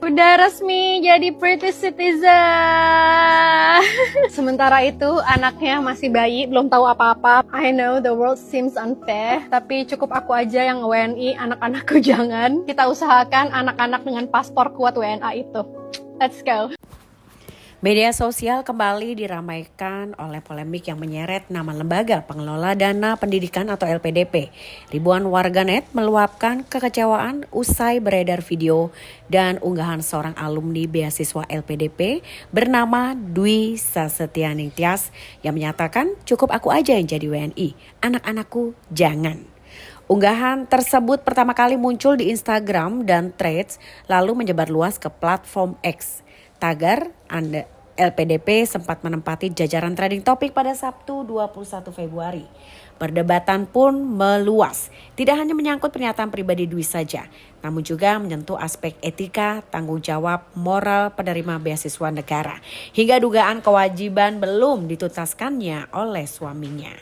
Udah resmi jadi British citizen. Sementara itu anaknya masih bayi, belum tahu apa-apa. I know the world seems unfair, tapi cukup aku aja yang WNI, anak-anakku jangan. Kita usahakan anak-anak dengan paspor kuat WNA itu. Let's go. Media sosial kembali diramaikan oleh polemik yang menyeret nama Lembaga Pengelola Dana Pendidikan atau LPDP. Ribuan warganet meluapkan kekecewaan usai beredar video dan unggahan seorang alumni beasiswa LPDP bernama Dwi Sasetyaning Tias yang menyatakan cukup aku aja yang jadi WNI, anak-anakku jangan. Unggahan tersebut pertama kali muncul di Instagram dan Threads lalu menyebar luas ke platform X. Tagar LPDP sempat menempati jajaran trending topik pada Sabtu 21 Februari. Perdebatan pun meluas, tidak hanya menyangkut pernyataan pribadi Dwi saja, namun juga menyentuh aspek etika, tanggung jawab, moral penerima beasiswa negara, hingga dugaan kewajiban belum dituntaskannya oleh suaminya.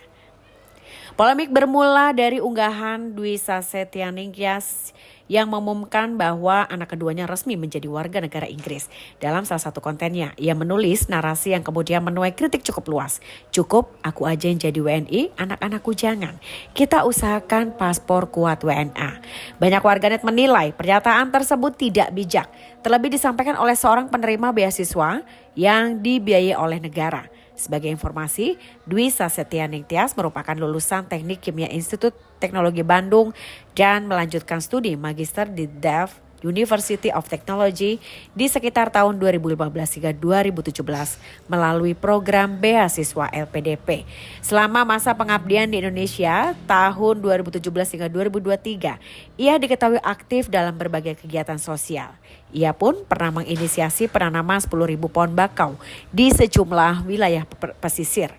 Polemik bermula dari unggahan Dwi Sasetyaning Tias yang mengumumkan bahwa anak keduanya resmi menjadi warga negara Inggris. Dalam salah satu kontennya, ia menulis narasi yang kemudian menuai kritik cukup luas. Cukup aku aja yang jadi WNI, anak-anakku jangan. Kita usahakan paspor kuat WNA. Banyak warganet menilai pernyataan tersebut tidak bijak. Terlebih disampaikan oleh seorang penerima beasiswa yang dibiayai oleh negara. Sebagai informasi, Dwi Sasetyaning Tias merupakan lulusan Teknik Kimia Institut Teknologi Bandung dan melanjutkan studi magister di Delft University of Technology di sekitar tahun 2015 hingga 2017 melalui program beasiswa LPDP. Selama masa pengabdian di Indonesia tahun 2017 hingga 2023, ia diketahui aktif dalam berbagai kegiatan sosial. Ia pun pernah menginisiasi penanaman 10.000 pohon bakau di sejumlah wilayah pesisir.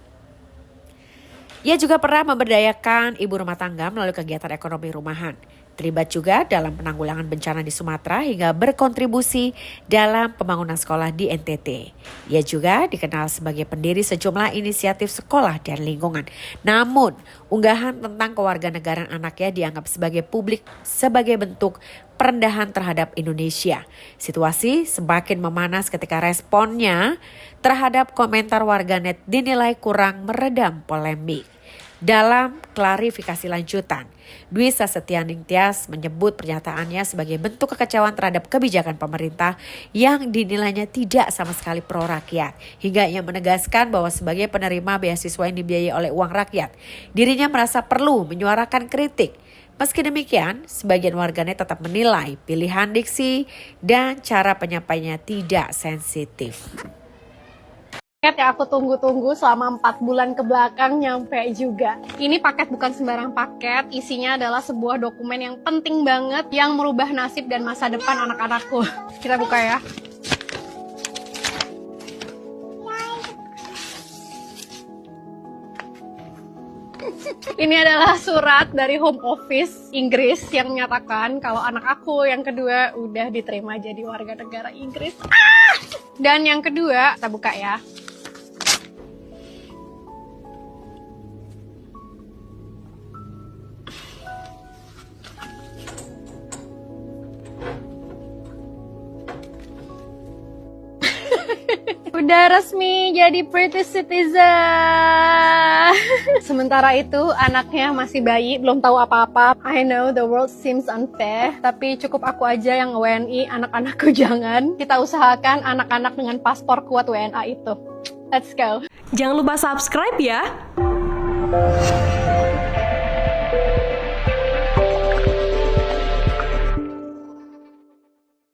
Ia juga pernah memberdayakan ibu rumah tangga melalui kegiatan ekonomi rumahan. Terlibat juga dalam penanggulangan bencana di Sumatera hingga berkontribusi dalam pembangunan sekolah di NTT. Ia juga dikenal sebagai pendiri sejumlah inisiatif sekolah dan lingkungan. Namun, unggahan tentang kewarganegaraan anaknya dianggap sebagai publik sebagai bentuk perendahan terhadap Indonesia. Situasi semakin memanas ketika responnya terhadap komentar warganet dinilai kurang meredam polemik. Dalam klarifikasi lanjutan, Dwi Sasetyaning Tias menyebut pernyataannya sebagai bentuk kekecewaan terhadap kebijakan pemerintah yang dinilainya tidak sama sekali pro rakyat. Hingga ia menegaskan bahwa sebagai penerima beasiswa yang dibiayai oleh uang rakyat, dirinya merasa perlu menyuarakan kritik. Meski demikian, sebagian warganet tetap menilai pilihan diksi dan cara penyampaiannya tidak sensitif. Paket yang aku tunggu-tunggu selama 4 bulan ke belakang nyampe juga. Ini paket bukan sembarang paket, isinya adalah sebuah dokumen yang penting banget yang merubah nasib dan masa depan anak-anakku. Kita buka ya. Ini adalah surat dari Home Office Inggris yang menyatakan kalau anak aku yang kedua udah diterima jadi warga negara Inggris. Dan yang kedua, kita buka ya. Udah resmi jadi British citizen. Sementara itu anaknya masih bayi, belum tahu apa-apa. I know the world seems unfair, tapi cukup aku aja yang WNI, anak-anakku jangan. Kita usahakan anak-anak dengan paspor kuat WNA itu. Let's go. Jangan lupa subscribe ya.